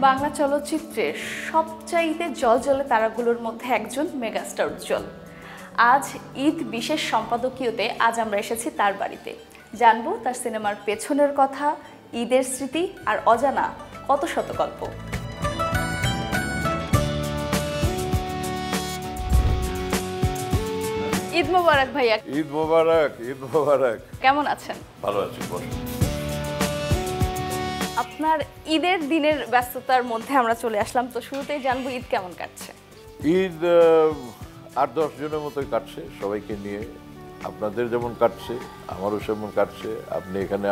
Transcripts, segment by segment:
বাংলা চলচ্চিত্রের সবচাইতে জ্বলজ্বলে তারাগুলোর মধ্যে একজন মেগাস্টার উজ্জ্বল। আজ ঈদ বিশেষ সম্পাদকীয়তে আজ আমরা এসেছি তার বাড়িতে, জানবো তার সিনেমার পেছনের কথা, ঈদের স্মৃতি আর অজানা কত শত গল্প। ঈদ মোবারক ভাইয়া। ঈদ মোবারক, ঈদ মোবারক। কেমন আছেন? ভালো আছি। আপনার ঈদের দিনের ব্যস্ততার মধ্যে আমরা চলে আসলাম, তো শুরুতেই জানবো ঈদ কেমন কাটছে? ঈদ ৮-১০ জনের মতোই কাটছে সবাইকে নিয়ে। আপনাদের যেমন কাটছে আমারও সেমন কাটছে। আপনি এখানে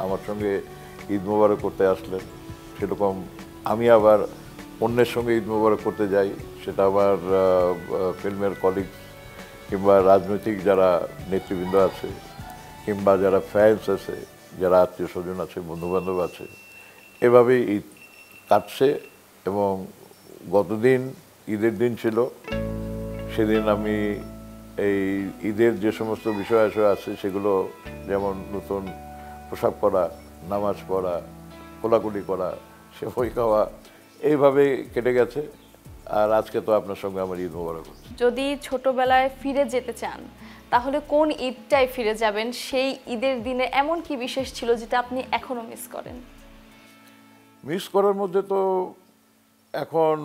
আমার সঙ্গে ঈদ মোবারক করতে আসলেন, সেরকম আমি আবার অন্যের সঙ্গে ঈদ মোবারক করতে যাই, সেটা আমার ফিল্মের কলিগস কিংবা রাজনৈতিক যারা নেতৃবৃন্দ আছে কিংবা যারা ফ্যান্স আছে, যারা আত্মীয় স্বজন আছে, বন্ধুবান্ধব আছে, এভাবেই ঈদ কাটছে। এবং গতদিন ঈদের দিন ছিল, সেদিন আমি এই ঈদের যে সমস্ত বিষয় আছে সেগুলো, যেমন নতুন পোশাক পরা, নামাজ পড়া, কোলাকুলি করা, সেবই খাওয়া, এইভাবে কেটে গেছে। আর আজকে তো আপনার সঙ্গে আমার ঈদ মোবারক হচ্ছে। যদি ছোটবেলায় ফিরে যেতে চান তাহলে কোন ঈদটায় ফিরে যাবেন? সেই ঈদের দিনে এমন কি বিশেষ ছিল যেটা আপনি এখনো মিস করেন? মিস করার মধ্যে তো এখন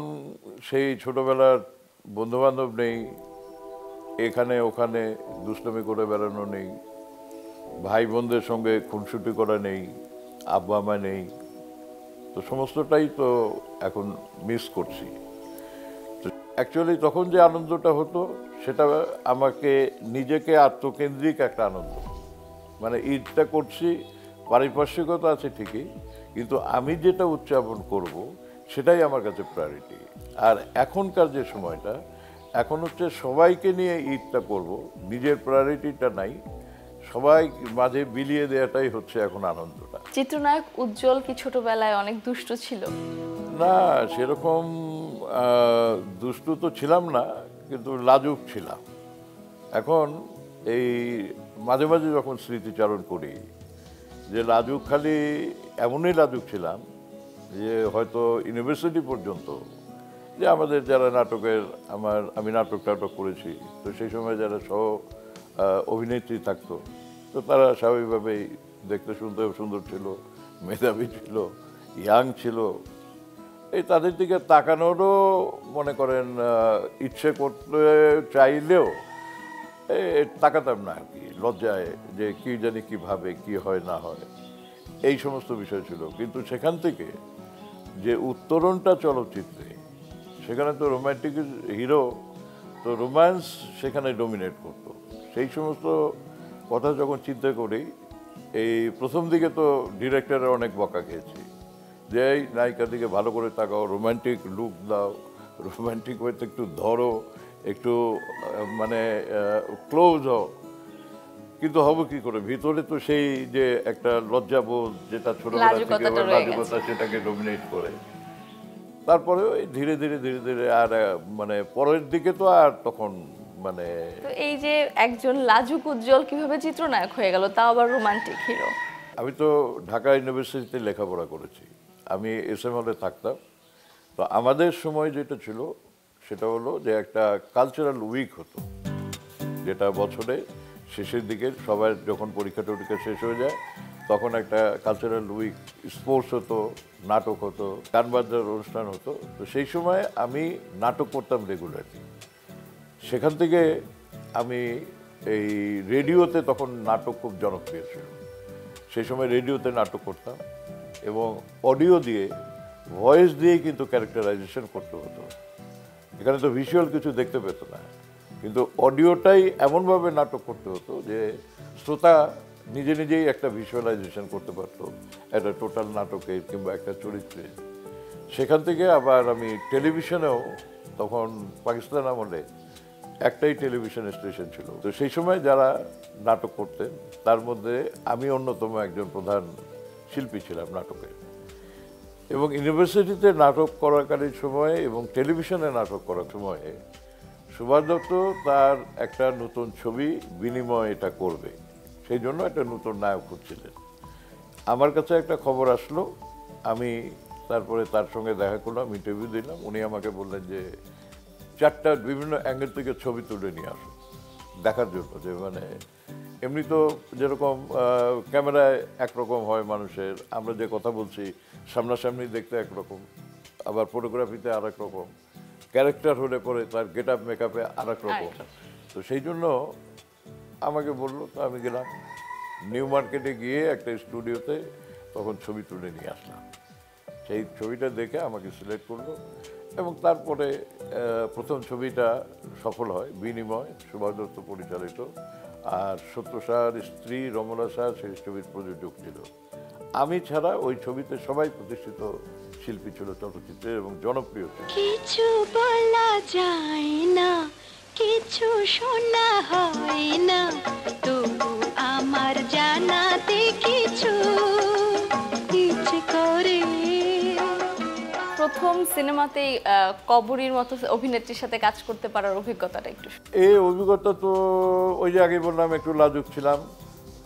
সেই ছোটবেলার বন্ধুবান্ধব নেই, এখানে ওখানে দুষ্টমি করে বেড়ানো নেই, ভাই বোনদের সঙ্গে খুনসুটি করা নেই, আব্বা মা নেই, তো সমস্তটাই তো এখন মিস করছি। অ্যাকচুয়ালি তখন যে আনন্দটা হতো সেটা আমাকে নিজেকে আত্মকেন্দ্রিক একটা আনন্দ, মানে ঈদটা করছি, পারিপার্শ্বিকতা আছে ঠিকই, কিন্তু আমি যেটা উদযাপন করব সেটাই আমার কাছে প্রায়োরিটি। আর এখনকার যে সময়টা, এখন হচ্ছে সবাইকে নিয়ে ঈদটা করব, নিজের প্রায়োরিটিটা নাই, সবাই মাঝে বিলিয়ে দেওয়াটাই হচ্ছে এখন আনন্দটা। চিত্রনায়ক উজ্জ্বল কি ছোটবেলায় অনেক দুষ্ট ছিল? না, সেরকম দুষ্টু তো ছিলাম না, কিন্তু লাজুক ছিলাম। এখন এই মাঝে মাঝে যখন স্মৃতিচারণ করি যে লাজুক, খালি এমনই লাজুক ছিলাম যে হয়তো ইউনিভার্সিটি পর্যন্ত, যে আমাদের যারা নাটকের আমি নাটক করেছি, তো সেই সময় যারা সহ অভিনেত্রী থাকতো, তো তারা স্বাভাবিকভাবেই দেখতে শুনতে সুন্দর ছিল, মেধাবী ছিল, ইয়াং ছিল, এই তাদের দিকে তাকানোরও মনে করেন ইচ্ছে করতে চাইলেও তাকাতাম না আর কি, লজ্জায়, যে কি জানি কিভাবে কি হয় না হয়, এই সমস্ত বিষয় ছিল। কিন্তু সেখান থেকে যে উত্তরণটা চলচ্চিত্রে, সেখানে তো রোম্যান্টিক হিরো, তো রোম্যান্স সেখানে ডমিনেট করতো। সেই সমস্ত কথা যখন চিন্তা করি, এই প্রথম দিকে তো ডিরেক্টরের অনেক বকা খেয়েছি যে এই নায়িকার দিকে ভালো করে তাকাও, রোম্যান্টিক লুক দাও, রোম্যান্টিক ওয়েতে একটু ধরো, একটু মানে ক্লোজ হও। কিন্তু হবে কি করে, ভিতরে তো সেই যে একটা লজ্জাবোধ, যেটা ছোটবেলা থেকে লাজুকতা, সেটাকে ডমিনেট করে। তারপরে ওই ধীরে ধীরে ধীরে ধীরে আর মানে পরের দিকে তো আর তখন মানে। তো এই যে একজন লাজুক উজ্জ্বল কিভাবে চিত্রনায়ক হয়ে গেল, তাও আবার রোমান্টিক হিরো? আমি তো ঢাকা ইউনিভার্সিটিতে লেখাপড়া করেছি, আমি এসএম হলে থাকতাম। তো আমাদের সময় যেটা ছিল সেটা হলো যে একটা কালচারাল উইক হতো, যেটা বছরে শেষের দিকে সবার যখন পরীক্ষা টরীক্ষা শেষ হয়ে যায় তখন একটা কালচারাল উইক, স্পোর্টস হতো, নাটক হতো, গান বাজনার অনুষ্ঠান হতো। তো সেই সময় আমি নাটক করতাম রেগুলারলি। সেখান থেকে আমি এই রেডিওতে, তখন নাটক খুব জনপ্রিয় ছিল, সেই সময় রেডিওতে নাটক করতাম এবং অডিও দিয়ে, ভয়েস দিয়েই কিন্তু ক্যারেক্টারাইজেশন করতে হতো। এখানে তো ভিজুয়াল কিছু দেখতে পেত না, কিন্তু অডিওটাই এমনভাবে নাটক করতে হতো যে শ্রোতা নিজে নিজেই একটা ভিজুয়ালাইজেশন করতে পারতো একটা টোটাল নাটকের কিংবা একটা চরিত্রের। সেখান থেকে আবার আমি টেলিভিশনেও, তখন পাকিস্তান আমলে একটাই টেলিভিশন স্টেশন ছিল, তো সেই সময় যারা নাটক করতেন তার মধ্যে আমি অন্যতম একজন প্রধান শিল্পী ছিলাম নাটকের। এবং ইউনিভার্সিটিতে নাটক করাকালীন সময়ে এবং টেলিভিশনে নাটক করার সময়ে সুভাষ দত্ত তার একটা নতুন ছবি বিনিময় এটা করবে, সেই জন্য একটা নতুন নায়ক খুঁজছিলেন। আমার কাছে একটা খবর আসলো, আমি তারপরে তার সঙ্গে দেখা করলাম, ইন্টারভিউ দিলাম। উনি আমাকে বললেন যে 4টা বিভিন্ন অ্যাঙ্গেল থেকে ছবি তুলে নিয়ে আসুন দেখার জন্য, যে মানে এমনি তো যেরকম ক্যামেরায় একরকম হয় মানুষের, আমরা যে কথা বলছি সামনাসামনি দেখতে একরকম, আবার ফটোগ্রাফিতে আর এক রকম, ক্যারেক্টার হলে পরে তার গেট আপ মেকআপে আর এক রকম। তো সেই জন্য আমাকে বললো, তো আমি গেলাম নিউ মার্কেটে গিয়ে একটা স্টুডিওতে, তখন ছবি তুলে নিয়ে আসলাম। সেই ছবিটা দেখে আমাকে সিলেক্ট করলো এবং তারপরে প্রথম ছবিটা সফল হয়, বিনিময়, সুভাষ দত্ত পরিচালিত। আর সত্য সাহার স্ত্রী রমলা সাহা সেই ছবির প্রযোজক ছিল। আমি ছাড়া ওই ছবিতে সবাই প্রতিষ্ঠিত শিল্পী ছিল চলচ্চিত্রে এবং জনপ্রিয় ছিল। কিছু বলা যায় না, কিছু শোনা হয় না, তবু আমার জানাতে কিছু ইচ্ছে করে। প্রথম সিনেমাতেই কবরীর মতো অভিনেত্রীর সাথে কাজ করতে পারার অভিজ্ঞতাটা একটু। এই অভিজ্ঞতা তো ওই যে আগে বললাম একটু লাজুক ছিলাম,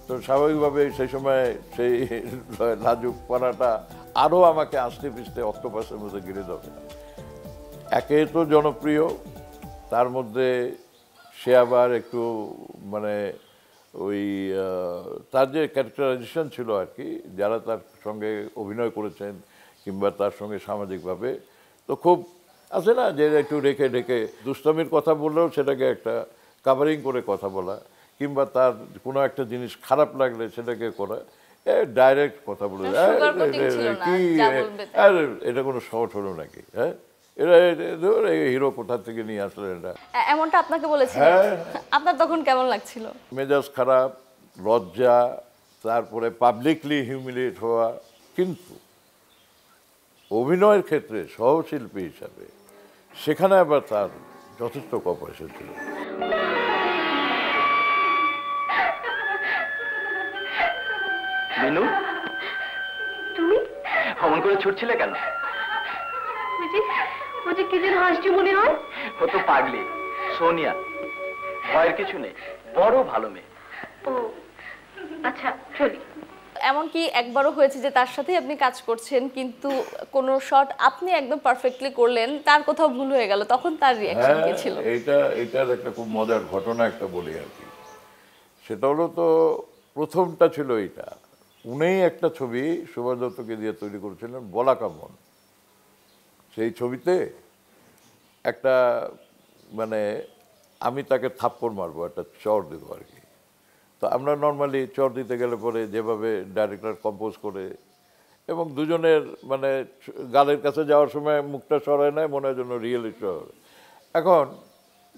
তো স্বাভাবিকভাবে সেই সময় সেই লাজুক পড়াটা আরও আমাকে আস্তে পিস্তে অক্টোপাসের মধ্যে ঘিরে ধরে। একে তো জনপ্রিয়, তার মধ্যে সে আবার একটু মানে ওই তার যে ক্যারেক্টারাইজেশন ছিল আর কি, যারা তার সঙ্গে অভিনয় করেছেন কিংবা তার সঙ্গে সামাজিকভাবে, তো খুব আছে না যে একটু রেখে ঢেকে দুষ্টামির কথা বললেও সেটাকে একটা কাভারিং করে কথা বলা, কিংবা তার কোনো একটা জিনিস খারাপ লাগলে সেটাকে করা, ডাইরেক্ট কথা বলে কি এটা কোনো শর্ট হলো নাকি, হ্যাঁ এটা হিরো কোথা থেকে নিয়ে আসলেন এটা, এমনটা আপনাকে বলেছিল? আপনার তখন কেমন লাগছিল? মেজাজ খারাপ, লজ্জা, তারপরে পাবলিকলি হিউমিলিয়েট হওয়া। কিন্তু অভিনয়ের ক্ষেত্রে সহশিল্পী হিসাবে সেখানে আবার তার যথেষ্ট কোঅপারেশন ছিল। মিনু, তুমি অমন করে ছুটছিলে কেন? বুঝি কি যেন হাসছি মনে হয়। ও তো পাগলি সোনিয়া, ভয়ের কিছু নেই, বড় ভালো মেয়ে। ও আচ্ছা, চলি। এমনকি একবারও হয়েছে যে তার সাথেই আপনি কাজ করছেন, কিন্তু কোনো শট আপনি একদম পারফেক্টলি করলেন, তার কোথাও ভুল হয়ে গেল, তখন তার রিঅ্যাকশন কি ছিল? এটার একটা খুব মজার ঘটনা একটা বলি আর কি। সেটা হলো, তো প্রথমটা ছিল এইটা, উনিই একটা ছবি সুভাষ দত্তকে দিয়ে তৈরি করেছিলেন, বলা কামন। সেই ছবিতে একটা মানে আমি তাকে থাপ্পড় মারবো, একটা চড় দেবো আর কি। তো আমরা নর্মালি চড় দিতে গেলে পরে যেভাবে ডাইরেক্টর কম্পোজ করে এবং দুজনের মানে গালের কাছে যাওয়ার সময় মুখটা সরায় নেয়, মনে হয় যেন রিয়েলি চড়। এখন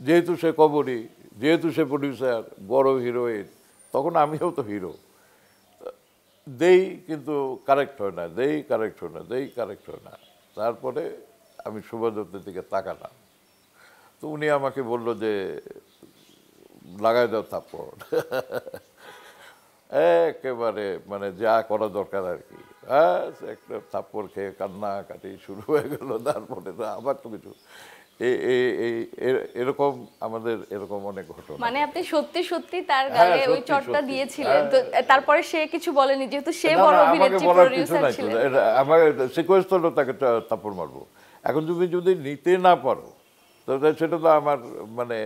যেহেতু সে কবরী, যেহেতু সে প্রডিউসার, বড় হিরোইন, তখন আমিও তো হিরো, দেই কিন্তু কারেক্ট হয় না, কারেক্ট হয় না। তারপরে আমি সুভাষ দত্তের দিকে তাকালাম, তো উনি আমাকে বলল যে লাগাই দাও থাপ্পড়। একেবারে মানে যা করা দরকার আর কি, একটা থাপ্পড় খেয়ে কান্নাকাটি শুরু হয়ে গেল। তারপরে তো আবার তো কিছু এরকম আমাদের এরকম অনেক ঘটনা। মানে আপনি সত্যি সত্যি তার গালে ওই চটটা দিয়েছিলেন, তো তারপরে সে কিছু বলেনি, যেহেতু সে বড় অভিনেত্রী, প্রোডিউসার ছিলেন? আমার সিকোয়েন্স হলো তাকে থাপ্পড় মারবো। এখন তুমি যদি নিতে না পারো তো সেটা তো আমার মানে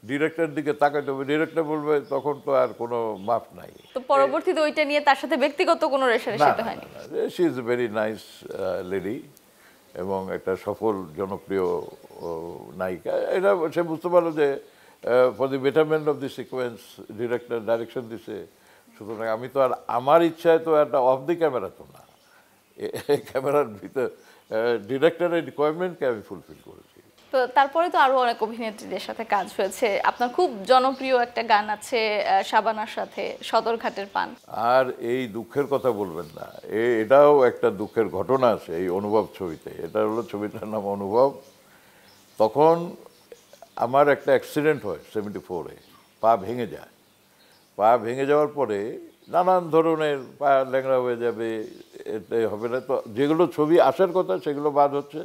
ডিরেক্টর দিকে তাকাইতে হবে, ডিরেক্টর বলবে, তখন তো আর কোনো মাপ নাই। তো পরবর্তীতে ওইটা নিয়ে তার সাথে ব্যক্তিগত কোনো রেষারেষি হয়নি? She is a very nice lady এবং একটা সফল জনপ্রিয় নায়িকা। এটা সে বুঝতে পারলো যে for the betterment of the sequence director direction দিছে, সুতরাং আমি তো আর আমার ইচ্ছায় তো একটা অফ দি ক্যামেরা তো না, ক্যামেরার ভিতর ডিরেক্টরের রিকোয়ারমেন্টকে আমি ফুলফিল করেছি। তো তারপরে তো আরো অনেক অভিনেত্রীদের সাথে কাজ হয়েছে, আপনার খুব জনপ্রিয় একটা গান আছে শাবানার সাথে, সদরঘাটের পান। আর এই দুঃখের কথা বলবেন না, এটাও একটা দুঃখের ঘটনা আছে এই অনুভব ছবিতে। এটা হলো ছবিটার নাম অনুভব। তখন আমার একটা অ্যাক্সিডেন্ট হয় 74-এ, পা ভেঙে যায়। পা ভেঙে যাওয়ার পরে নানান ধরনের পা ল্যাংড়া হয়ে যাবে, এটাই হবে না, তো যেগুলো ছবি আসার কথা সেগুলো বাদ হচ্ছে,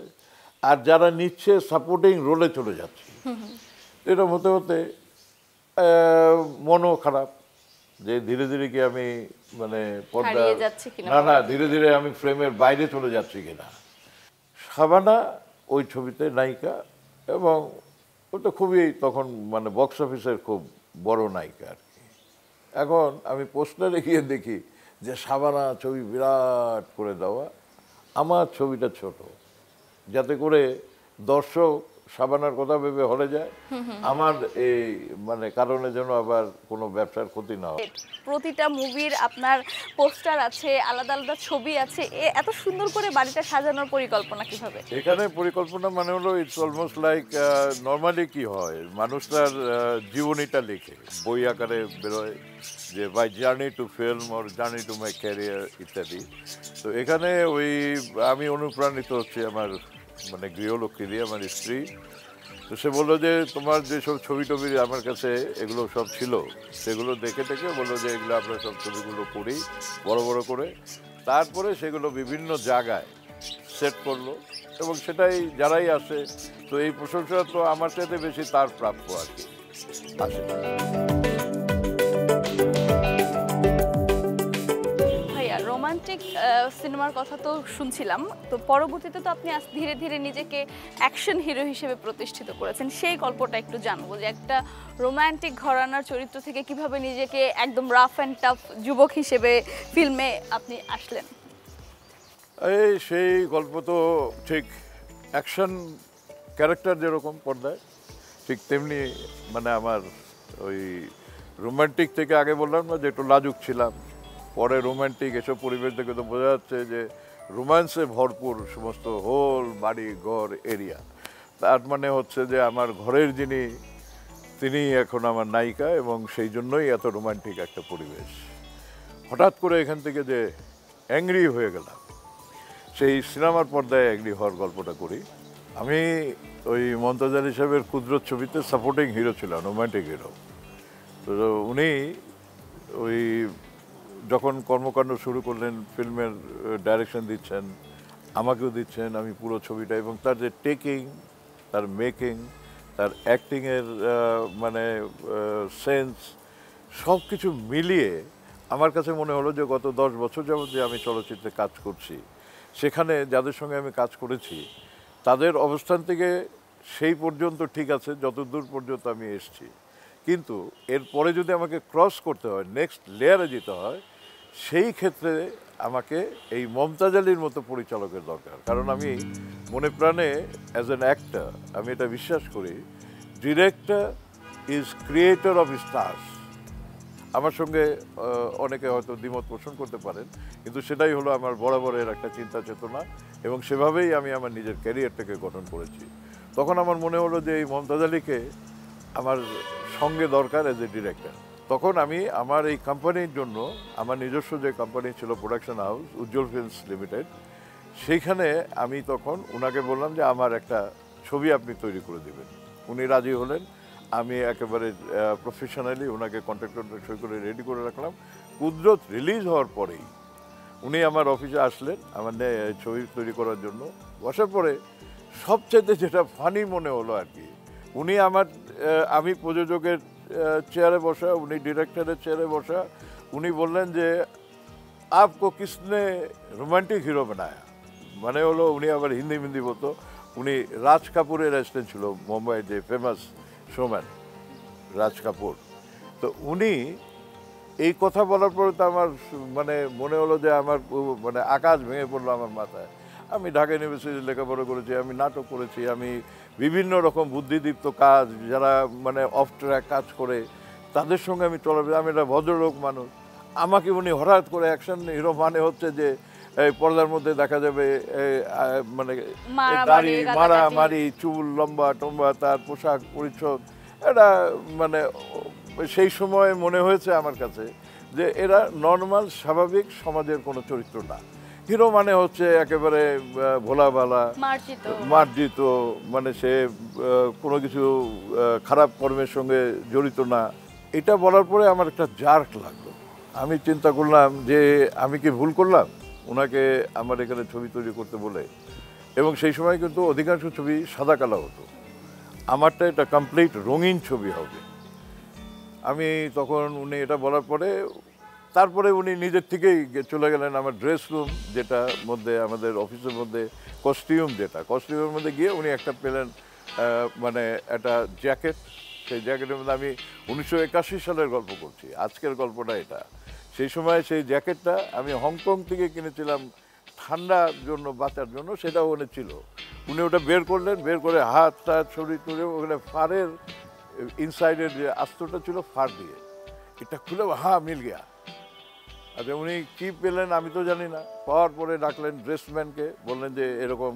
আর যারা নিচ্ছে সাপোর্টিং রোলে চলে যাচ্ছে। এরকম হতে হতে মনও খারাপ যে ধীরে ধীরে কি আমি মানে পর্দা, না ধীরে ধীরে আমি ফ্রেমের বাইরে চলে যাচ্ছি কিনা। শাবানা ওই ছবিতে নায়িকা, এবং ওটা খুবই তখন মানে বক্স অফিসের খুব বড় নায়িকা আর কি। এখন আমি পোস্টারে গিয়ে দেখি যে শাবানা ছবি বিরাট করে দেওয়া, আমার ছবিটা ছোট, যাতে করে দর্শক শাবানার কথা ভেবে হলে যায়, আমার এই মানে কারণে যেন আবার কোনো ব্যবসার ক্ষতি না হয়। প্রতিটা মুভির আপনার পোস্টার আছে, আলাদা আলাদা ছবি আছে, এত সুন্দর করে বাড়িটা সাজানোর পরিকল্পনা কিভাবে? এখানে পরিকল্পনা মানে হলো ইটস অলমোস্ট লাইক নর্মালি কি হয়, মানুষ তার জীবনীটা লিখে বই আকারে বেরোয় যে by journey to film or journey to my career ইত্যাদি। তো এখানে ওই আমি অনুপ্রাণিত হচ্ছি আমার মানে গৃহলক্ষ্মী দিয়ে, আমার স্ত্রী। তো সে বললো যে তোমার যেসব ছবি টবি আমার কাছে এগুলো সব ছিল, সেগুলো দেখে দেখে বললো যে এগুলো আমরা সব ছবিগুলো করি বড় বড় করে, তারপরে সেগুলো বিভিন্ন জায়গায় সেট করলো, এবং সেটাই যারাই আসে, তো এই প্রশংসা তো আমার চাইতে বেশি তার প্রাপ্য আর কি আসে। ভাইয়া, রোমান্টিক সিনেমার কথা তো শুনছিলাম, তো পরবর্তীতে তো আপনি ধীরে ধীরে নিজেকে অ্যাকশন হিরো হিসেবে প্রতিষ্ঠিত করেছেন। সেই গল্পটা একটু জানবো যে একটা রোমান্টিক ঘরানার চরিত্র থেকে কিভাবে নিজেকে একদম রাফ অ্যান্ড টাফ যুবক হিসেবে ফিল্মে আপনি আসলেন। এই সেই গল্প তো ঠিক অ্যাকশন ক্যারেক্টার যেরকম পর্দায়, ঠিক তেমনি মানে আমার ওই রোমান্টিক থেকে আগে বললাম না যে একটু লাজুক ছিলাম, পরে রোমান্টিক, এসব পরিবেশ থেকে তো বোঝা যাচ্ছে যে রোম্যান্সে ভরপুর সমস্ত হোল বাড়ি ঘর এরিয়া। তার মানে হচ্ছে যে আমার ঘরের যিনি, তিনি এখন আমার নায়িকা, এবং সেই জন্যই এত রোমান্টিক একটা পরিবেশ। হঠাৎ করে এখান থেকে যে অ্যাংরি হয়ে গেলাম, সেই সিনেমার পর্দায় অ্যাংরি হওয়ার গল্পটা করি। আমি ওই মমতাজ আলী সাহেবের কুদরত ছবিতে সাপোর্টিং হিরো ছিলাম, রোমান্টিক হিরো। তো উনি ওই যখন কর্মকাণ্ড শুরু করলেন, ফিল্মের ডাইরেকশন দিচ্ছেন, আমাকেও দিচ্ছেন, আমি পুরো ছবিটা, এবং তার যে টেকিং, তার মেকিং, তার অ্যাক্টিংয়ের মানে সেন্স, সব কিছু মিলিয়ে আমার কাছে মনে হলো যে গত 10 বছর যাবত যে আমি চলচ্চিত্রে কাজ করছি, সেখানে যাদের সঙ্গে আমি কাজ করেছি তাদের অবস্থান থেকে সেই পর্যন্ত ঠিক আছে যতদূর পর্যন্ত আমি এসেছি, কিন্তু এরপরে যদি আমাকে ক্রস করতে হয়, নেক্সট লেয়ারে যেতে হয়, সেই ক্ষেত্রে আমাকে এই মমতাজ আলীর মতো পরিচালকের দরকার। কারণ আমি মনে প্রাণে অ্যাজ অ্যান অ্যাক্টর আমি এটা বিশ্বাস করি, director is creator of stars. আমার সঙ্গে অনেকে হয়তো দ্বিমত পোষণ করতে পারেন, কিন্তু সেটাই হলো আমার বরাবরের একটা চিন্তা চেতনা, এবং সেভাবেই আমি আমার নিজের ক্যারিয়ারটাকে গঠন করেছি। তখন আমার মনে হলো যে এই মমতাজ আলীকে আমার সঙ্গে দরকার অ্যাজ এ ডিরেক্টর। তখন আমি আমার এই কোম্পানির জন্য, আমার নিজস্ব যে কোম্পানি ছিল প্রোডাকশন হাউস উজ্জ্বল ফিল্মস লিমিটেড, সেইখানে আমি তখন ওনাকে বললাম যে আমার একটা ছবি আপনি তৈরি করে দেবেন। উনি রাজি হলেন। আমি একেবারে প্রফেশনালি ওনাকে কন্ট্রাক্টর সই করে রেডি করে রাখলাম। কুদরত রিলিজ হওয়ার পরেই উনি আমার অফিসে আসলেন আমার ছবি তৈরি করার জন্য। বসার পরে সবচেয়ে যেটা ফানি মনে হলো আর কি, উনি আমার আমি প্রযোজকের চেয়ারে বসা, উনি ডিরেক্টরের চেয়ারে বসা, উনি বললেন যে আপকো কিসনে রোমান্টিক হিরো বানায়া। মানে হলো উনি আবার হিন্দি বলতো। উনি রাজ কাপুরের অ্যাসিস্ট্যান্ট ছিল, মুম্বাইয়ের যে ফেমাস শোম্যান রাজ কাপুর। তো উনি এই কথা বলার পরে তো আমার মানে মনে হলো যে আমার মানে আকাশ ভেঙে পড়লো আমার মাথায়। আমি ঢাকা ইউনিভার্সিটি লেখাপড়া করেছি, আমি নাটক করেছি, আমি বিভিন্ন রকম বুদ্ধিদীপ্ত কাজ, যারা মানে অফ ট্র্যাক কাজ করে তাদের সঙ্গে আমি চলাফেরা, আমি একটা ভদ্রলোক মানুষ। আমাকে উনি হঠাৎ করে অ্যাকশন হিরো মানে হচ্ছে যে এই পর্দার মধ্যে দেখা যাবে মানে দাড়ি মারামারি, চুল লম্বা টম্বা, তার পোশাক পরিচ্ছদ, এটা মানে সেই সময় মনে হয়েছে আমার কাছে যে এরা নর্মাল স্বাভাবিক সমাজের কোনো চরিত্র না। হিরো মানে হচ্ছে একেবারে ভোলাভালা, মার্জিত, মানে সে কোনো কিছু খারাপ কর্মের সঙ্গে জড়িত না। এটা বলার পরে আমার একটা জার্ক লাগলো। আমি চিন্তা করলাম যে আমি কি ভুল করলাম ওনাকে আমার এখানে ছবি তৈরি করতে বলে। এবং সেই সময় কিন্তু অধিকাংশ ছবি সাদা কালো হতো, আমারটা এটা কমপ্লিট রঙিন ছবি হবে। আমি তখন উনি এটা বলার পরে তারপরে উনি নিজের থেকেই চলে গেলেন আমার ড্রেস রুম, যেটা মধ্যে আমাদের অফিসের মধ্যে কস্টিউমের মধ্যে গিয়ে উনি একটা পেলেন, মানে একটা জ্যাকেট। সেই জ্যাকেটের মধ্যে আমি 1981 সালের গল্প করছি, আজকের গল্পটা এটা। সেই সময় সেই জ্যাকেটটা আমি হংকং থেকে কিনেছিলাম ঠান্ডার জন্য, বাঁচার জন্য, সেটাও ওখানে ছিল। উনি ওটা বের করলেন, বের করে হাতটা ছড়িয়ে টুড়ে ওখানে ফারের ইনসাইডের যে আস্তটা ছিল ফার দিয়ে, এটা খুলে মিল গিয়া। আচ্ছা, উনি কী পেলেন আমি তো জানি না। পাওয়ার পরে ডাকলেন ড্রেসম্যানকে, বললেন যে এরকম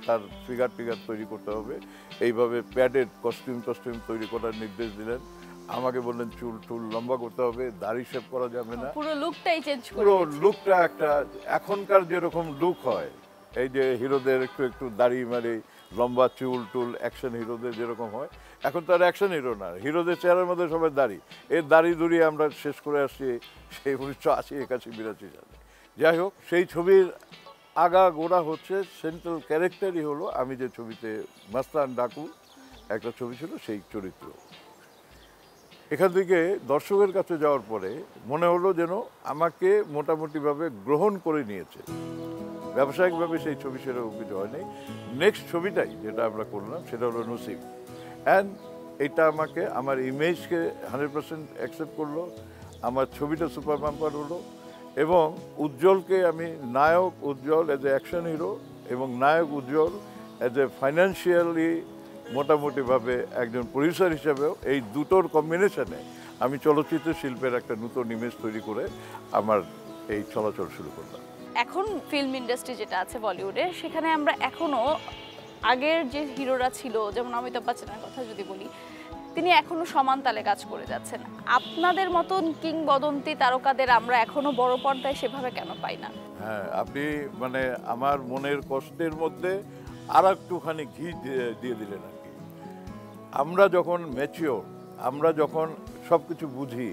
তার ফিগার তৈরি করতে হবে, এইভাবে প্যাডেড কস্টিউম তৈরি করার নির্দেশ দিলেন। আমাকে বললেন চুল লম্বা করতে হবে, দাড়ি শেভ করা যাবে না, পুরো লুকটাই চেঞ্জ করে পুরো লুকটা একটা এখনকার যেরকম লুক হয়, এই যে হিরোদের একটু দাড়ি মারি, লম্বা চুল অ্যাকশন হিরোদের যেরকম হয়, এখন তো আর অ্যাকশন হিরো না, হিরোদের চেহারার মধ্যে সবাই দাড়ি। এই দাড়ি দুড়িয়ে আমরা শেষ করে আসছি সেই 1980, 81, 82 সালে। যাই হোক, সেই ছবির আগা গোড়া হচ্ছে সেন্ট্রাল ক্যারেক্টারই হলো আমি যে ছবিতে মাস্তান ডাকু একটা ছবি ছিল, সেই চরিত্র। এখান থেকে দর্শকের কাছে যাওয়ার পরে মনে হলো যেন আমাকে মোটামুটিভাবে গ্রহণ করে নিয়েছে। ব্যবসায়িকভাবে সেই ছবি সেরকম কিছু হয়নি। নেক্সট ছবিটাই যেটা আমরা করলাম সেটা হলো নসিব, অ্যান্ড এটা আমাকে আমার ইমেজকে 100% অ্যাকসেপ্ট করলো। আমার ছবিটা সুপার বাম্পার হলো, এবং উজ্জ্বলকে আমি নায়ক উজ্জ্বল অ্যাজ এ অ্যাকশন হিরো এবং নায়ক উজ্জ্বল অ্যাজ এ ফাইন্যান্সিয়ালি মোটামুটিভাবে একজন প্রডিউসার হিসেবেও, এই দুটোর কম্বিনেশনে আমি চলচ্চিত্র শিল্পের একটা নতুন ইমেজ তৈরি করে আমার এই চলাচল শুরু করলাম। এখন ফিল্ম ইন্ডাস্ট্রি যেটা আছে বলিউডে, সেখানে আমরা এখনো আগের যে হিরোরা ছিল, যেমন অমিতাভ বচ্চনের কথা যদি বলি, তিনি এখনো সমান তালে কাজ করে যাচ্ছেন। আপনাদের মতন কিংবদন্তি তারকাদের আমরা এখনো বড় পর্দায় সেভাবে কেন পাই না? হ্যাঁ, আপনি মানে আমার মনের কষ্টের মধ্যে আর একটুখানি ঘি দিয়ে দিলেন আর কি। আমরা যখন ম্যাচিওর, আমরা যখন সব কিছু বুঝি,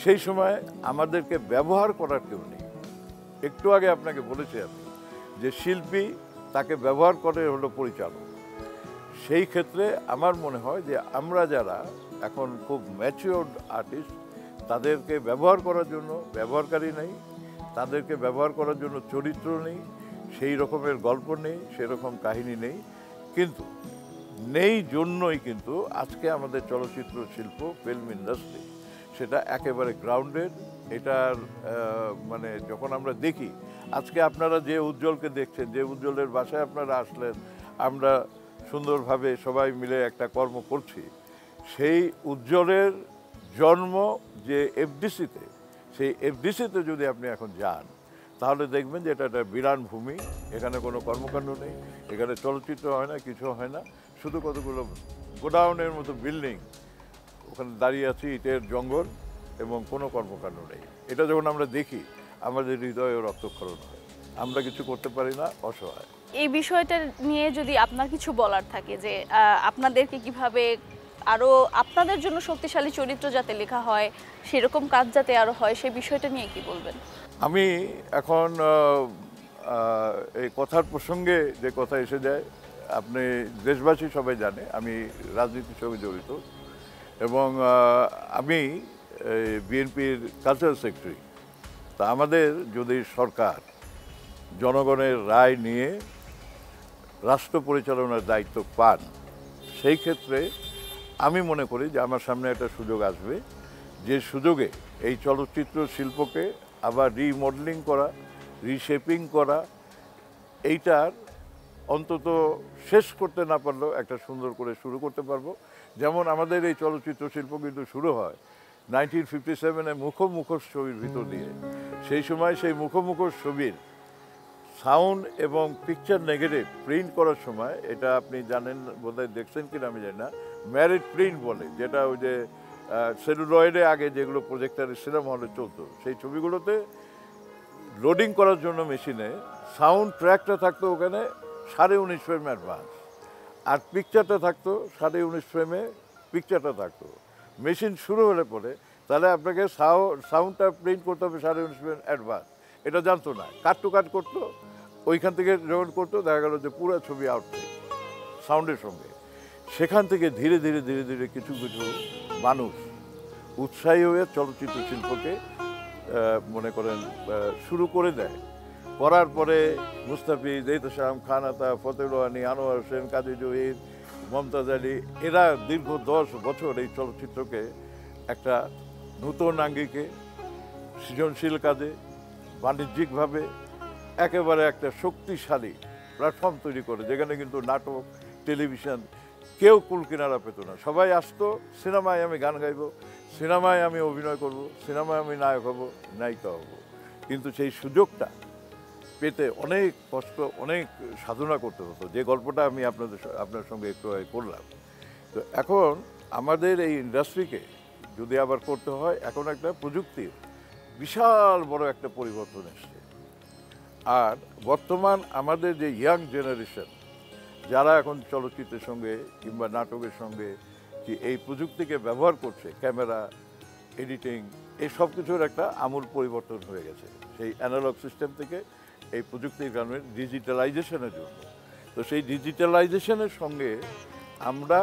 সেই সময় আমাদেরকে ব্যবহার করার কেউ নেই। একটু আগে আপনাকে বলেছি আমি যে শিল্পী তাকে ব্যবহার করে হলো পরিচালক। সেই ক্ষেত্রে আমার মনে হয় যে আমরা যারা এখন খুব ম্যাচিওর্ড আর্টিস্ট, তাদেরকে ব্যবহার করার জন্য ব্যবহারকারী নেই, তাদেরকে ব্যবহার করার জন্য চরিত্র নেই, সেই রকমের গল্প নেই, সেরকম কাহিনী নেই। কিন্তু নেই জন্যই কিন্তু আজকে আমাদের চলচ্চিত্র শিল্প, ফিল্ম ইন্ডাস্ট্রি, সেটা একেবারে গ্রাউন্ডেড। এটার মানে যখন আমরা দেখি, আজকে আপনারা যে উজ্জ্বলকে দেখছেন, যে উজ্জ্বলের বাসায় আপনারা আসলেন, আমরা সুন্দরভাবে সবাই মিলে একটা কর্ম করছি, সেই উজ্জ্বলের জন্ম যে এফডিসিতে, সেই এফডিসিতে যদি আপনি এখন যান, তাহলে দেখবেন যে এটা একটা বিরান ভূমি। এখানে কোনো কর্মকাণ্ড নেই, এখানে চলচ্চিত্র হয় না, কিছু হয় না, শুধু কতগুলো গোডাউনের মতো বিল্ডিং, ওখানে দাঁড়িয়ে আছি, ইটের জঙ্গল, এবং কোনো কর্মকাণ্ড নেই। এটা যখন আমরা দেখি, আমাদের হৃদয়ে রক্তক্ষরণ হয়, আমরা কিছু করতে পারি না, অসহায়। এই বিষয়টা নিয়ে যদি আপনার কিছু বলার থাকে, যে আপনাদেরকে কিভাবে আরো আপনাদের জন্য শক্তিশালী চরিত্র যাতে লেখা হয়, সেরকম কাজ যাতে আরো হয়, সেই বিষয়টা নিয়ে কি বলবেন? আমি এখন এই কথার প্রসঙ্গে যে কথা এসে যায়, আপনি দেশবাসী সবাই জানে আমি রাজনীতির সঙ্গে জড়িত, এবং আমি বিএনপির কালচারাল সেক্রেটারি। তা আমাদের যদি সরকার জনগণের রায় নিয়ে রাষ্ট্র পরিচালনার দায়িত্ব পান, সেই ক্ষেত্রে আমি মনে করি যে আমার সামনে একটা সুযোগ আসবে, যে সুযোগে এই চলচ্চিত্র শিল্পকে আবার রিমডেলিং করা, রিশেপিং করা, এইটার অন্তত শেষ করতে না পারলেও একটা সুন্দর করে শুরু করতে পারবো। যেমন আমাদের এই চলচ্চিত্র শিল্প কিন্তু শুরু হয় 1957-এ মুখোশ ছবির ভিতর দিয়ে। সেই সময় সেই মুখোশ ছবির সাউন্ড এবং পিকচার নেগেটিভ প্রিন্ট করার সময়, এটা আপনি জানেন, বোধহয় দেখছেন কিনা আমি জানি না, ম্যারিড প্রিন্ট বলে, যেটা ওই যে সেলুলয়েডে আগে যেগুলো প্রজেক্টারে সিনেমা হলে চলতো, সেই ছবিগুলোতে লোডিং করার জন্য মেশিনে সাউন্ড ট্র্যাকটা থাকতো ওখানে 19.5 ফ্রেম অ্যাডভান্স, আর পিকচারটা থাকতো 19.5 ফ্রেমে, পিকচারটা থাকতো। মেশিন শুরু হলে পরে তাহলে আপনাকে সাউন্ডটা প্রিন্ট করতে হবে 19.5 ফ্রেম অ্যাডভান্স। এটা জানতো না, কাট টু কাট করতো, ওইখান থেকে যখন করতো দেখা গেল যে পুরো ছবি আউটটেক সাউন্ডের সঙ্গে। সেখান থেকে ধীরে ধীরে ধীরে ধীরে কিছু কিছু মানুষ উৎসাহী হয়ে চলচ্চিত্র শিল্পকে মনে করেন শুরু করে দেয়। করার পরে মুস্তাফিজ, এহতেশাম, খান আতা, ফতেহ রোহানি, আনোয়ার হোসেন, কাজী জহির, মমতাজ আলী, এরা দীর্ঘ 10 বছর এই চলচ্চিত্রকে একটা নতুন আঙ্গিকে, সৃজনশীল কাজে, বাণিজ্যিকভাবে একেবারে একটা শক্তিশালী প্ল্যাটফর্ম তৈরি করে, যেখানে কিন্তু নাটক, টেলিভিশন কেউ কুল কিনারা পেত না। সবাই আসতো, সিনেমায় আমি গান গাইব, সিনেমায় আমি অভিনয় করব, সিনেমায় আমি নায়ক হব, নায়িকা হব। কিন্তু সেই সুযোগটা পেতে অনেক কষ্ট, অনেক সাধনা করতে হতো, যে গল্পটা আমি আপনার সঙ্গে একটু আগে করলাম। তো এখন আমাদের এই ইন্ডাস্ট্রিকে যদি আবার করতে হয়, এখন একটা প্রযুক্তির বিশাল বড় একটা পরিবর্তন এসছে। আর বর্তমান আমাদের যে ইয়াং জেনারেশন, যারা এখন চলচ্চিত্রের সঙ্গে কিংবা নাটকের সঙ্গে যে এই প্রযুক্তিকে ব্যবহার করছে, ক্যামেরা, এডিটিং, এই সব কিছুর একটা আমূল পরিবর্তন হয়ে গেছে সেই অ্যানালগ সিস্টেম থেকে এই প্রযুক্তির কারণে ডিজিটালাইজেশনের জন্য। তো সেই ডিজিটালাইজেশনের সঙ্গে আমরা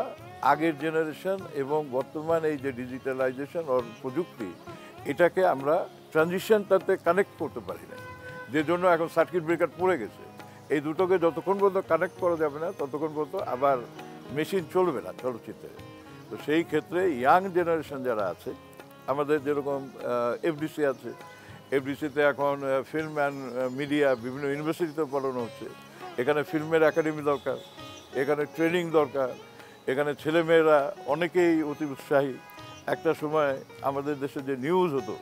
আগের জেনারেশন এবং বর্তমান এই যে ডিজিটালাইজেশন ওর প্রযুক্তি, এটাকে আমরা ট্রানজিশনটাতে কানেক্ট করতে পারি না, যে জন্য এখন সার্কিট ব্রেকার পড়ে গেছে। এই দুটোকে যতক্ষণ পর্যন্ত কানেক্ট করা যাবে না, ততক্ষণ পর্যন্ত আবার মেশিন চলবে না চলচ্চিত্রে। তো সেই ক্ষেত্রে ইয়াং জেনারেশন যারা আছে, আমাদের যেরকম এফডিসি আছে, এফডিসিতে এখন ফিল্ম অ্যান্ড মিডিয়া বিভিন্ন ইউনিভার্সিটিতে পড়ানো হচ্ছে। এখানে ফিল্মের একাডেমি দরকার, এখানে ট্রেনিং দরকার, এখানে ছেলেমেয়েরা অনেকেই অতি উৎসাহী। একটা সময় আমাদের দেশে যে নিউজ হতো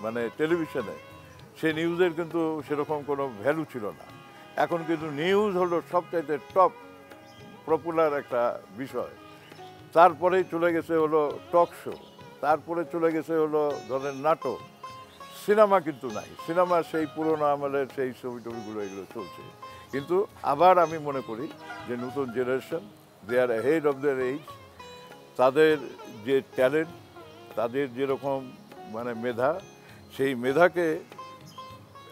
মানে টেলিভিশনে, সেই নিউজের কিন্তু সেরকম কোনো ভ্যালু ছিল না। এখন কিন্তু নিউজ হলো সবচাইতে টপ পপুলার একটা বিষয়। তারপরেই চলে গেছে হলো টক শো, তারপরে চলে গেছে হলো ধরেন নাটক। সিনেমা কিন্তু নাই, সিনেমা সেই পুরোনো আমলের সেই ছবি টবিগুলো এগুলো চলছে। কিন্তু আবার আমি মনে করি যে নতুন generation, they are head of their age, তাদের যে ট্যালেন্ট, তাদের যেরকম মানে মেধা, সেই মেধাকে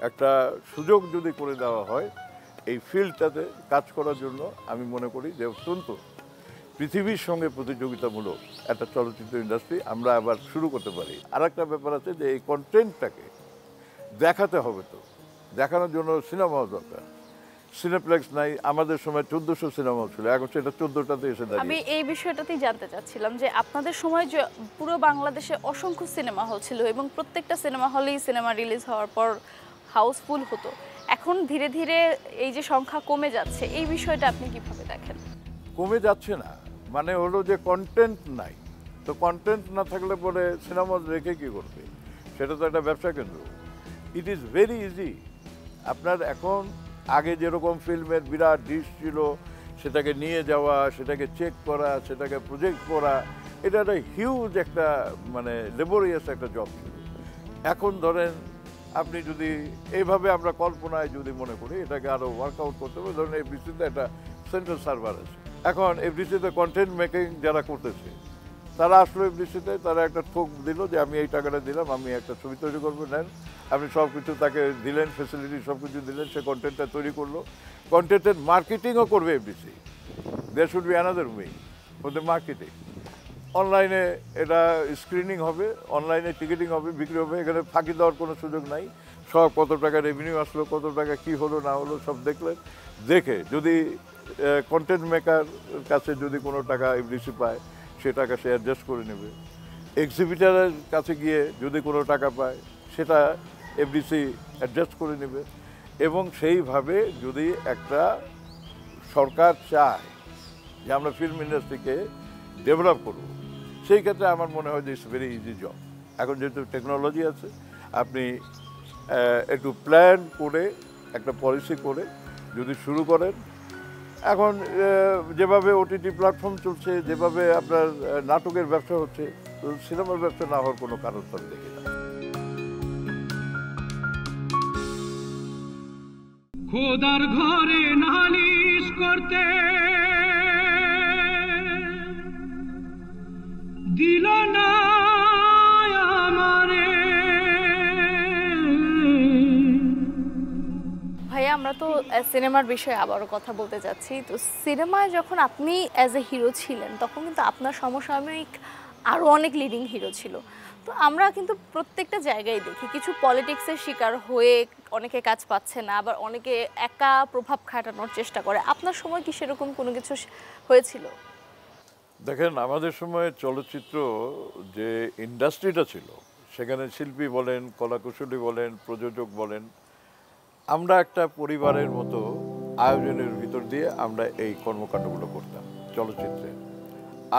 একটা সুযোগ যদি করে দেওয়া হয় এই ফিল্ডটাতে কাজ করার জন্য, আমি মনে করি যে অত্যন্ত পৃথিবীর সঙ্গে প্রতিযোগিতামূলক একটা চলচ্চিত্র ইন্ডাস্ট্রি আমরা আবার শুরু করতে পারি। আর একটা ব্যাপার আছে যে এই কন্টেন্টটাকে দেখাতে হবে, তো দেখানোর জন্য সিনেমা হল দরকার। সিনেপ্লেক্স নাই, আমাদের সময় 1400 সিনেমা হল ছিল, এখন সেটা 14টাতে এসে আমি দাঁড়িয়ে। এই বিষয়টাতেই জানতে চাচ্ছিলাম যে আপনাদের সময় যে পুরো বাংলাদেশে অসংখ্য সিনেমা হল ছিল এবং প্রত্যেকটা সিনেমা হলেই সিনেমা রিলিজ হওয়ার পর হাউসফুল হতো। এখন ধীরে ধীরে এই যে সংখ্যা কমে যাচ্ছে, এই বিষয়টা আপনি কিভাবে দেখেন? কমে যাচ্ছে না মানে হলো যে কন্টেন্ট নাই। তো কন্টেন্ট না থাকলে পরে সিনেমা রেখে কী করবে? সেটা তো একটা ব্যবসা কেন্দ্র। It is very easy. আপনার এখন আগে যেরকম ফিল্মের বিরাট ডিশ ছিল, সেটাকে নিয়ে যাওয়া, সেটাকে চেক করা, সেটাকে প্রজেক্ট করা, এটা একটা হিউজ একটা মানে লেবোরিয়াস একটা জব ছিল। এখন ধরেন আপনি যদি এইভাবে আমরা কল্পনায় যদি মনে করি এটাকে আরও ওয়ার্কআউট করতে হবে, ধরেন এফডিসিতে একটা সেন্ট্রাল সার্ভার আছে। এখন এফডিসিতে কন্টেন্ট মেকিং যারা করতেছে, তারা আসলো এফডিসিতে, তারা একটা থোক দিল যে আমি এই টাকাটা দিলাম, আমি একটা ছবি তৈরি করবো, নেন। আপনি সব কিছু তাকে দিলেন, ফেসিলিটি সব কিছু দিলেন, সে কন্টেন্টটা তৈরি করলো। কন্টেন্টের মার্কেটিংও করবে FDC. There should be another way for the marketing. অনলাইনে এটা স্ক্রিনিং হবে, অনলাইনে টিকিটিং হবে, বিক্রি হবে, এখানে ফাঁকি দেওয়ার কোনো সুযোগ নাই। সব কত টাকা রেভিনিউ আসলো, কত টাকা কী হলো না হলো সব দেখলেন। দেখে যদি কন্টেন্ট মেকার কাছে যদি কোনো টাকা এফডিসি পায়, সে টাকা সে অ্যাডজাস্ট করে নেবে। এক্সিবিটারের কাছে গিয়ে যদি কোনো টাকা পায়, সেটা এফডিসি অ্যাডজাস্ট করে নেবে। এবং সেইভাবে যদি একটা সরকার চায় যে আমরা ফিল্ম ইন্ডাস্ট্রিকে ডেভেলপ করব, সেই ক্ষেত্রে আমার মনে হয় যে ইটস ভেরি ইজি জব। এখন যেহেতু টেকনোলজি আছে, আপনি একটু প্ল্যান করে একটা পলিসি করে যদি শুরু করেন। এখন যেভাবে ওটিটি প্ল্যাটফর্ম চলছে, যেভাবে আপনার নাটকের ব্যবসা হচ্ছে, তো সিনেমার ব্যবসা না হওয়ার কোনো কারণ তো আমি দেখি না। খোদার ঘরে নালিশ করতে দিল না আমারে। ভাইয়া, আমরা তো সিনেমার বিষয়ে আবারও কথা বলতে যাচ্ছি। তো সিনেমায় যখন আপনি অ্যাজ এ হিরো ছিলেন, তখন কিন্তু আপনার সমসাময়িক আরও অনেক লিডিং হিরো ছিল। তো আমরা কিন্তু প্রত্যেকটা জায়গায় দেখি কিছু পলিটিক্সের শিকার হয়ে অনেকে কাজ পাচ্ছে না, আবার অনেকে একা প্রভাব খাটানোর চেষ্টা করে। আপনার সময় কি সেরকম কোনো কিছু হয়েছিল? দেখেন, আমাদের সময় চলচ্চিত্র যে ইন্ডাস্ট্রিটা ছিল, সেখানে শিল্পী বলেন, কলাকুশলী বলেন, প্রযোজক বলেন, আমরা একটা পরিবারের মতো আয়োজনের ভিতর দিয়ে আমরা এই কর্মকাণ্ডগুলো করতাম চলচ্চিত্রে।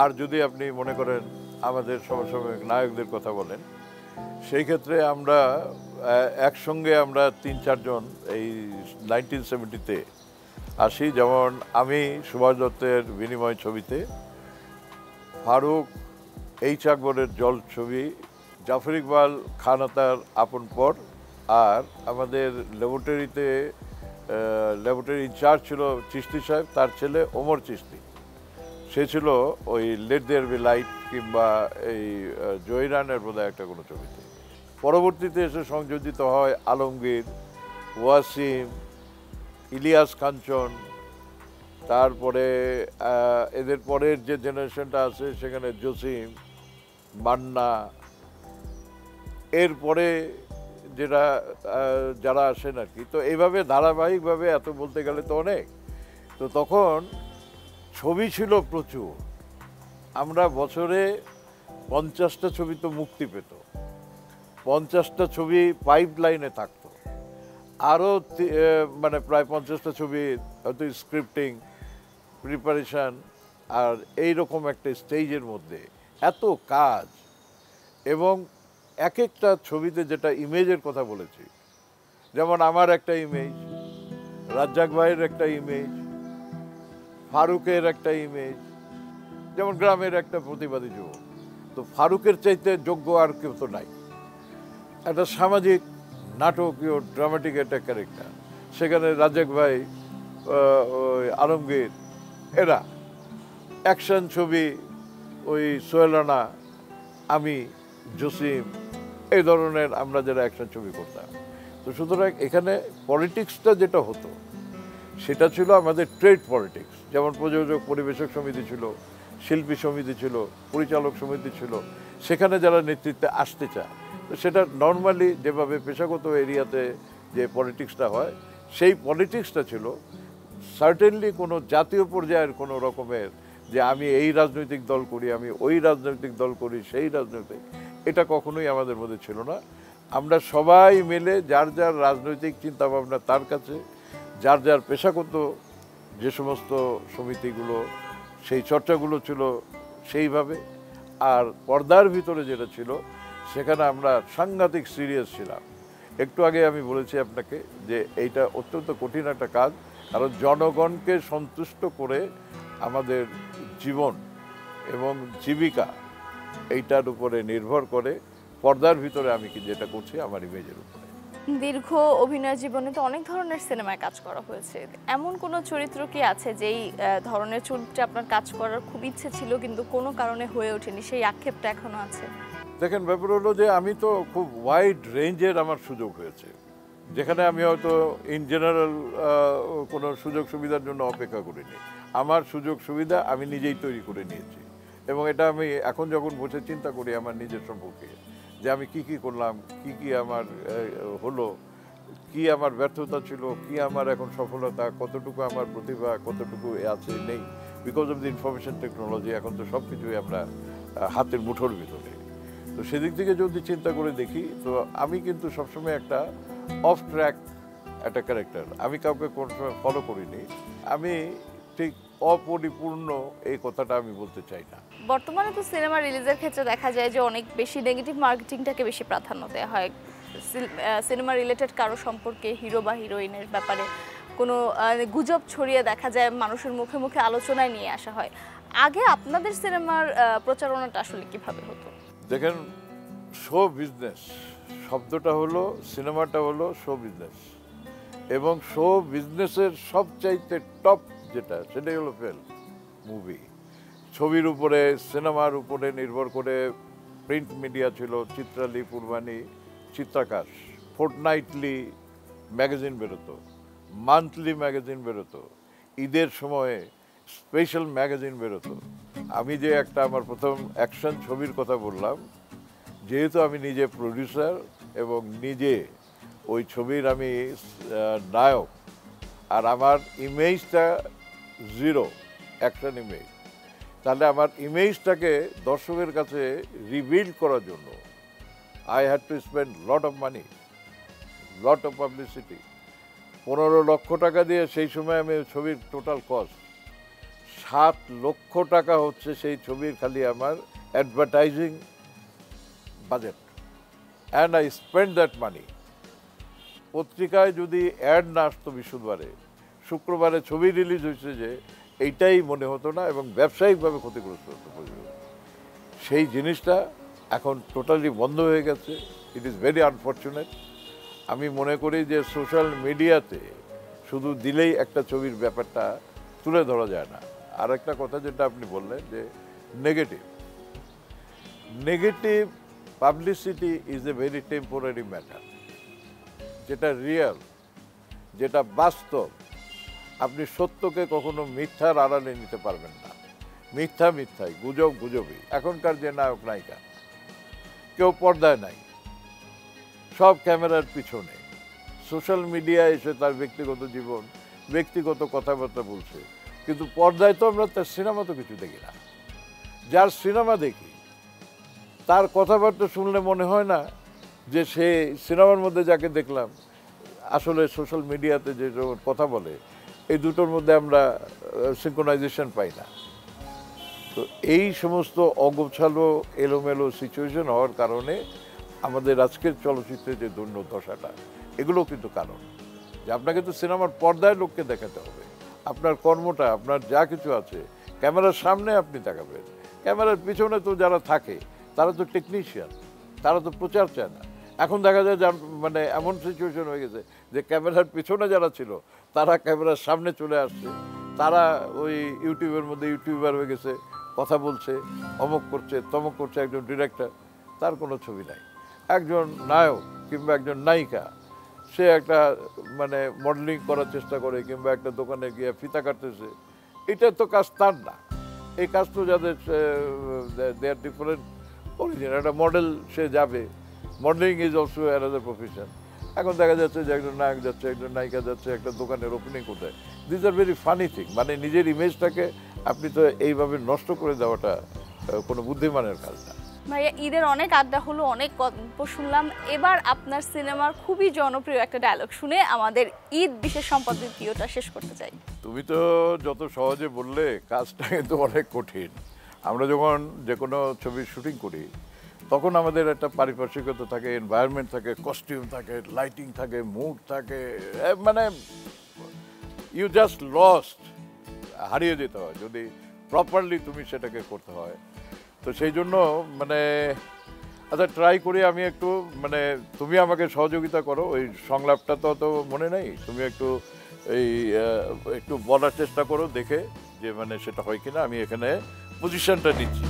আর যদি আপনি মনে করেন আমাদের সমসাময়িক নায়কদের কথা বলেন, সেই ক্ষেত্রে আমরা একসঙ্গে আমরা ৩-৪ জন এই 1970-তে আসি। যেমন আমি সুভাষ দত্তের বিনিময় ছবিতে, ফারুক এইচ আকবরের জল ছবি, জাফর ইকবাল খানাতার আপন পর, আর আমাদের ল্যাবরেটরি ইনচার্জ ছিল চিশতি সাহেব, তার ছেলে ওমর চিশতি, সে ছিল ওই লেট দেয়ার বি লাইট কিংবা এই জয়রানের বোধহয় একটা কোনো ছবিতে। পরবর্তীতে এসে সংযোজিত হয় আলমগীর, ওয়াসিম, ইলিয়াস কাঞ্চন, তারপরে এদের পরের যে জেনারেশনটা আছে সেখানে জসিম, মান্না, এরপরে যেটা যারা আসেন আর কি। তো এইভাবে ধারাবাহিকভাবে এত বলতে গেলে তো অনেক। তো তখন ছবি ছিল প্রচুর, আমরা বছরে 50টা ছবি তো মুক্তি পেত, 50টা ছবি পাইপ লাইনে থাকতো, আরও মানে প্রায় 50টা ছবি হয়তো স্ক্রিপ্টিং প্রিপারেশান, আর এইরকম একটা স্টেজের মধ্যে এত কাজ। এবং এক একটা ছবিতে যেটা ইমেজের কথা বলেছি, যেমন আমার একটা ইমেজ, রাজ্জাক ভাইয়ের একটা ইমেজ, ফারুকের একটা ইমেজ, যেমন গ্রামের একটা প্রতিবাদী যুবক। তো ফারুকের চাইতে যোগ্য আর কেউ তো নাই, একটা সামাজিক নাটকীয় ড্রামাটিক একটা ক্যারেক্টার। সেখানে রাজ্জাক ভাই, ওই আলমগীর, এরা অ্যাকশন ছবি, ওই সোহেলানা, আমি, জসিম, এই ধরনের আমরা যারা অ্যাকশন ছবি করতাম। তো সুতরাং এখানে পলিটিক্সটা যেটা হতো সেটা ছিল আমাদের ট্রেড পলিটিক্স। যেমন প্রযোজক পরিবেশক সমিতি ছিল, শিল্পী সমিতি ছিল, পরিচালক সমিতি ছিল, সেখানে যারা নেতৃত্বে আসতে চায়, তো সেটা নর্মালি যেভাবে পেশাগত এরিয়াতে যে পলিটিক্সটা হয়, সেই পলিটিক্সটা ছিল সার্টেনলি কোনো জাতীয় পর্যায়ের কোনো রকমের যে আমি এই রাজনৈতিক দল করি, আমি ওই রাজনৈতিক দল করি, সেই রাজনৈতিক, এটা কখনোই আমাদের মধ্যে ছিল না। আমরা সবাই মিলে যার যার রাজনৈতিক চিন্তাভাবনা তার কাছে, যার যার পেশাগত যে সমস্ত সমিতিগুলো, সেই চর্চাগুলো ছিল সেইভাবে। আর পর্দার ভিতরে যেটা ছিল সেখানে আমরা সাংঘাতিক সিরিয়াস ছিলাম। একটু আগে আমি বলেছি আপনাকে যে এইটা অত্যন্ত কঠিন একটা কাজ, কারণ জনগণকে সন্তুষ্ট করে আমাদের জীবন এবং জীবিকা এইটার উপরে নির্ভর করে। পর্দার ভিতরে আমি কি যেটা করছি আমার ইমেজের উপরে। দীর্ঘ অভিনয় জীবনে তো অনেক ধরনের সিনেমায় কাজ করা হয়েছে, এমন কোনো চরিত্র কি আছে যেই ধরনের চরিত্রে আপনার কাজ করার খুব ইচ্ছে ছিল কিন্তু কোনো কারণে হয়ে ওঠেনি, সেই আক্ষেপটা এখনো আছে? দেখেন, ব্যাপার হলো যে আমি তো খুব ওয়াইড রেঞ্জের আমার সুযোগ হয়েছে, যেখানে আমি হয়তো ইন জেনারেল কোনো সুযোগ সুবিধার জন্য অপেক্ষা করিনি। আমার সুযোগ সুবিধা আমি নিজেই তৈরি করে নিয়েছি, এবং এটা আমি এখন যখন বসে চিন্তা করি আমার নিজের সম্পর্কে, যে আমি কি কি করলাম, কি কি আমার হলো, কি আমার ব্যর্থতা ছিল, কি আমার এখন সফলতা, কতটুকু আমার প্রতিভা, কতটুকু আছে নেই, because of the information technology. এখন তো সব কিছুই আমরা হাতের মুঠোর ভিতরে। তো সেদিক থেকে যদি চিন্তা করে দেখি, তো আমি কিন্তু সবসময় একটা অফ ট্র্যাক একটা ক্যারেক্টার, আমি কাউকে কোনো সময় ফলো করিনি। আমি ঠিক অপরিপূর্ণ এই কথাটা আমি বলতে চাই না। বর্তমানে তো সিনেমা রিলিজের ক্ষেত্রে দেখা যায় যে অনেক বেশি নেগেটিভ মার্কেটিংটাকে বেশি প্রাধান্য দেওয়া হয়। সিনেমা রিলেটেড কারো সম্পর্কে, হিরো বা হিরোইনের ব্যাপারে কোনো গুজব ছড়িয়ে দেখা যায় মানুষের মুখে মুখে আলোচনায় নিয়ে আসা হয়। আগে আপনাদের সিনেমার প্রচারণাটা আসলে কিভাবে হতো? দেখেন, শো বিজনেস শব্দটা হলো, সিনেমাটা হলো শো বিজনেস, এবং শো বিজনেসের সবচাইতে টপ যেটা, সেটাই হলো ফিল্ম, মুভি। ছবির উপরে, সিনেমার উপরে নির্ভর করে প্রিন্ট মিডিয়া ছিল, চিত্রালী, পূর্বাণী, চিত্রাকাশ, ফোর্টনাইটলি ম্যাগাজিন বেরোতো, মান্থলি ম্যাগাজিন বেরোতো, ঈদের সময়ে স্পেশাল ম্যাগাজিন বেরোতো। আমি যে একটা আমার প্রথম অ্যাকশন ছবির কথা বললাম, যেহেতু আমি নিজে প্রডিউসার এবং নিজে ওই ছবির আমি নায়ক, আর আমার ইমেজটা জিরো, অ্যাকশন ইমেজ, তাহলে আমার ইমেজটাকে দর্শকের কাছে রিবিল্ড করার জন্য I had to spend lot of money, lot of publicity. 15 লক্ষ টাকা দিয়ে সেই সময় আমি ছবির টোটাল কস্ট 7 লক্ষ টাকা হচ্ছে সেই ছবির খালি আমার advertising budget, and I spend that money. পত্রিকায় যদি অ্যাড না আসতো বৃহস্পতিবারে, শুক্রবারে ছবি রিলিজ হয়েছে যে এইটাই মনে হতো না এবং ব্যবসায়িকভাবে ক্ষতিগ্রস্ত হতো। সেই জিনিসটা এখন টোটালি বন্ধ হয়ে গেছে। It is very unfortunate. আমি মনে করি যে সোশ্যাল মিডিয়াতে শুধু দিলেই একটা ছবির ব্যাপারটা তুলে ধরা যায় না। আর একটা কথা যেটা আপনি বললেন যে negative publicity is a very temporary matter. যেটা রিয়েল, যেটা বাস্তব, আপনি সত্যকে কখনো মিথ্যার আড়ালে নিতে পারবেন না। মিথ্যা মিথ্যাই, গুজব গুজবই। এখনকার যে নায়ক নায়িকা কেউ পর্দায় নাই, সব ক্যামেরার পিছনে, সোশ্যাল মিডিয়ায় এসে তার ব্যক্তিগত জীবন, ব্যক্তিগত কথাবার্তা বলছে, কিন্তু পর্দায় তো আমরা তার সিনেমা তো কিছু দেখি না। যার সিনেমা দেখি তার কথাবার্তা শুনলে মনে হয় না যে সে সিনেমার মধ্যে যাকে দেখলাম আসলে সোশ্যাল মিডিয়াতে যে কথা বলে, এই দুটোর মধ্যে আমরা সিনক্রোনাইজেশন পাই না। তো এই সমস্ত অগোছালো এলোমেলো সিচুয়েশন হওয়ার কারণে আমাদের আজকের চলচ্চিত্রের যে দশাটা, এগুলো কিন্তু কারণ যে আপনাকে তো সিনেমার পর্দায় লোককে দেখাতে হবে। আপনার কর্মটা, আপনার যা কিছু আছে ক্যামেরার সামনে আপনি দেখাবেন। ক্যামেরার পিছনে তো যারা থাকে তারা তো টেকনিশিয়ান, তারা তো প্রচার চায় না। এখন দেখা যায় মানে এমন সিচুয়েশন হয়ে গেছে যে ক্যামেরার পিছনে যারা ছিল তারা ক্যামেরার সামনে চলে আসছে, তারা ওই ইউটিউবের মধ্যে ইউটিউবার হয়ে গেছে, কথা বলছে, অমুক করছে, তমুক করছে। একজন ডিরেক্টর, তার কোনো ছবি নাই। একজন নায়ক কিংবা একজন নায়িকা, সে একটা মানে মডেলিং করার চেষ্টা করে কিংবা একটা দোকানে গিয়ে ফিতা কাটতেছে, এটা তো কাজ তার না। এই কাজ তো যাদের দে আর ডিফারেন্ট অরিজিন। একটা মডেল সে যাবে, modelling is also another profession. এখন দেখা যাচ্ছে যে একজন নায়ক যাচ্ছে, একজন নায়িকা যাচ্ছে একটা দোকানের ওপেনিং করতে। This are very funny thing. মানে নিজের ইমেজটাকে আপনি তো এইভাবে নষ্ট করে দেওয়াটা কোনো বুদ্ধিমানের কাজ না। ভাইয়া, ঈদের অনেক আড্ডা হলো, অনেক গল্প শুনলাম। এবার আপনার সিনেমার খুবই জনপ্রিয় একটা ডায়লগ শুনে আমাদের ঈদ বিশেষ সম্পাদকীয়টা শেষ করতে চাই। তুমি তো যত সহজে বললে, কাজটা কিন্তু অনেক কঠিন। আমরা যখন যে কোনো ছবির শুটিং করি তখন আমাদের একটা পারিপার্শ্বিকতা থাকে, এনভায়রনমেন্ট থাকে, কস্টিউম থাকে, লাইটিং থাকে, মুড থাকে, মানে ইউ জাস্ট লস্ট, হারিয়ে যেতে হয় যদি প্রপারলি তুমি সেটাকে করতে হয়। তো সেই জন্য মানে আচ্ছা ট্রাই করি আমি একটু, মানে তুমি আমাকে সহযোগিতা করো। ওই সংলাপটা তো অত মনে নেই, তুমি একটু বলার চেষ্টা করো, দেখে যে মানে সেটা হয় কিনা। আমি এখানে পজিশনটা নিচ্ছি।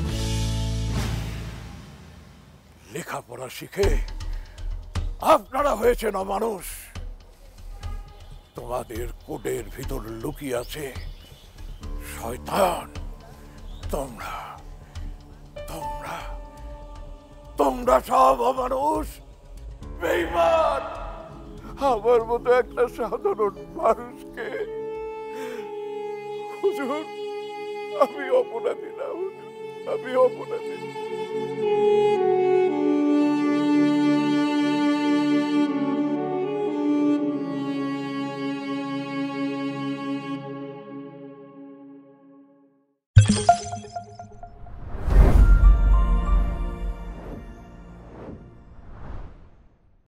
লেখাপড়া শিখে আপনারা হয়েছেন অমানুষ। তোমাদের কোডের ভিতর লুকিয়ে আছে শয়তান। তোমরা তোমরা তোমরা সব অমানুষ, বেঈমান। আমার মতো একটা সাধারণ মানুষকে হুজুর, আমি অপরাধী না, হুজুর, আমি অপরাধী।